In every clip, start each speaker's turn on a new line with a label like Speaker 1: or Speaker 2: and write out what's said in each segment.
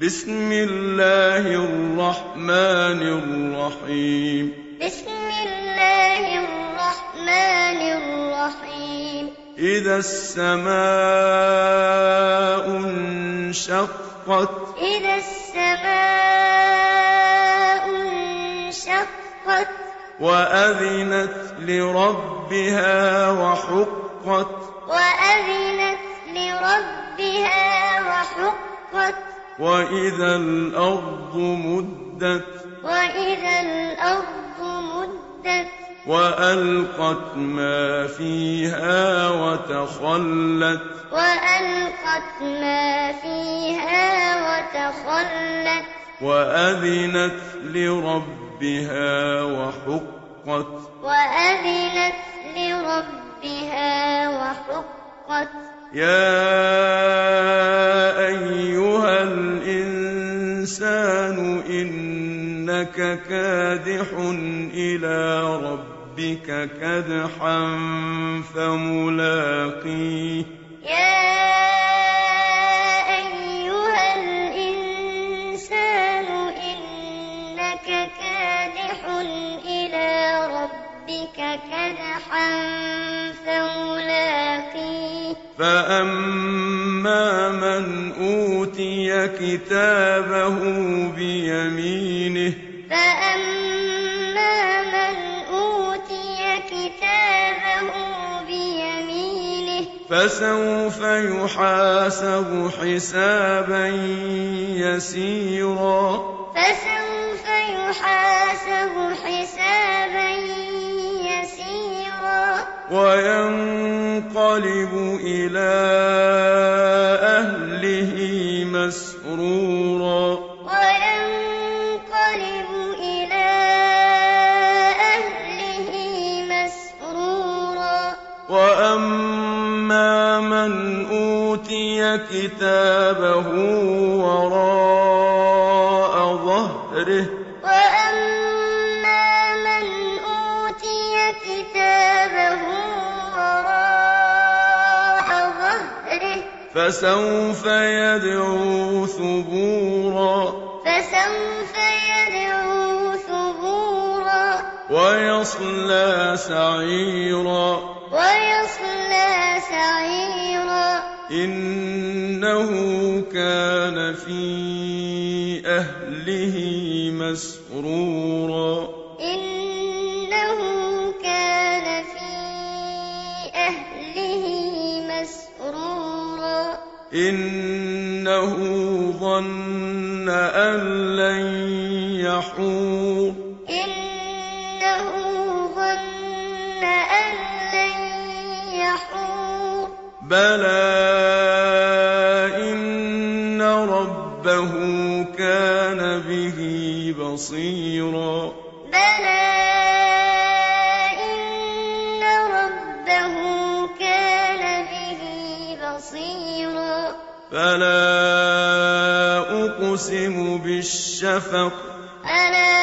Speaker 1: بسم الله الرحمن الرحيم.
Speaker 2: بسم الله الرحمن الرحيم.
Speaker 1: إذا السماء انشقت.
Speaker 2: إذا السماء انشقت.
Speaker 1: وأذنت لربها وحقت.
Speaker 2: وأذنت لربها وحقت.
Speaker 1: وإذا الأرض مدت.
Speaker 2: وإذا الأرض مدت.
Speaker 1: وألقت ما فيها وتخلت.
Speaker 2: وألقت ما فيها وتخلت.
Speaker 1: وأذنت لربها وحقت.
Speaker 2: وأذنت لربها وحقت.
Speaker 1: يا أيها الإنسان إنك كادح إلى ربك كدحا فملاقيه.
Speaker 2: يا أيها الإنسان إنك كادح إلى ربك كدحا فملاقيه.
Speaker 1: فأما من أوتي كتابه بيمينه.
Speaker 2: فأما من أوتي كتابه بيمينه.
Speaker 1: فسوف يحاسب حسابا يسيرا.
Speaker 2: فسوف يحاسب حسابا يسيرا.
Speaker 1: وينقلب إلى أهله مسرورا.
Speaker 2: وينقلب إلى أهله مسرورا.
Speaker 1: وأما من أوتي كتابه وراء ظهره.
Speaker 2: وأما من أوتي كتابه وراء ظهره.
Speaker 1: فسوف يدعو ثبورا.
Speaker 2: فسوف يدعو ثبورا.
Speaker 1: ويصلى سعيرا.
Speaker 2: ويصلى سعيرا.
Speaker 1: إنه كان في أهله مسرورا.
Speaker 2: إنه كان في أهله مسرورا.
Speaker 1: إنه ظن أن لن يحور.
Speaker 2: إنه ظن أن لن يحور.
Speaker 1: بلى إن ربه كان به بصيرا.
Speaker 2: بلى إن ربه كان به بصيرا.
Speaker 1: فلا أقسم بالشفق.
Speaker 2: فلا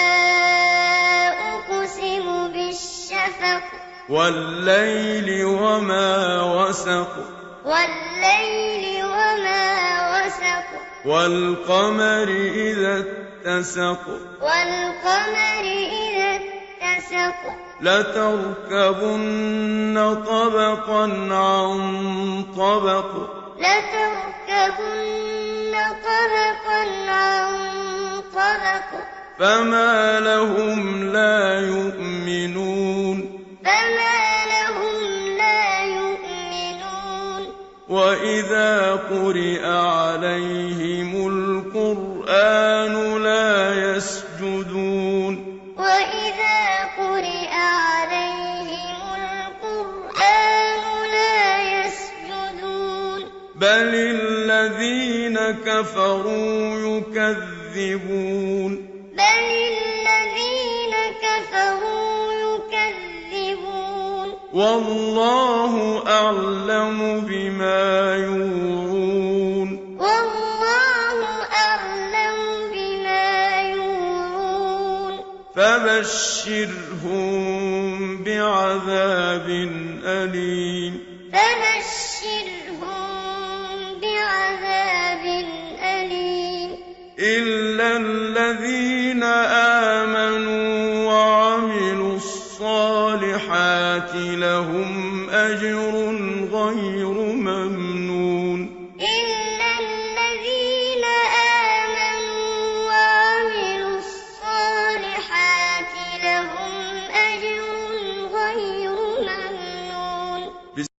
Speaker 2: أقسم بالشفق.
Speaker 1: والليل وما وسق.
Speaker 2: والليل وما وسق.
Speaker 1: والقمر إذا اتسق.
Speaker 2: والقمر إذا اتسق.
Speaker 1: لتركبن طبقا عن طبق.
Speaker 2: لتركبن طبقا عن طبق.
Speaker 1: فما لهم لا يؤمنون.
Speaker 2: فما لهم لا يؤمنون.
Speaker 1: وإذا قرئ عليهم القرآن لا يسجدون.
Speaker 2: وإذا قرئ عليهم القرآن لا يسجدون.
Speaker 1: بل الذين كفروا يكذبون.
Speaker 2: بل الذين كفروا يكذبون.
Speaker 1: والله أعلم بما يوعون.
Speaker 2: والله أعلم بما يوعون.
Speaker 1: فبشرهم بعذاب أليم.
Speaker 2: فبشرهم بعذاب أليم.
Speaker 1: إلا الذين آمنوا وعملوا الصالحات لهم أجر غير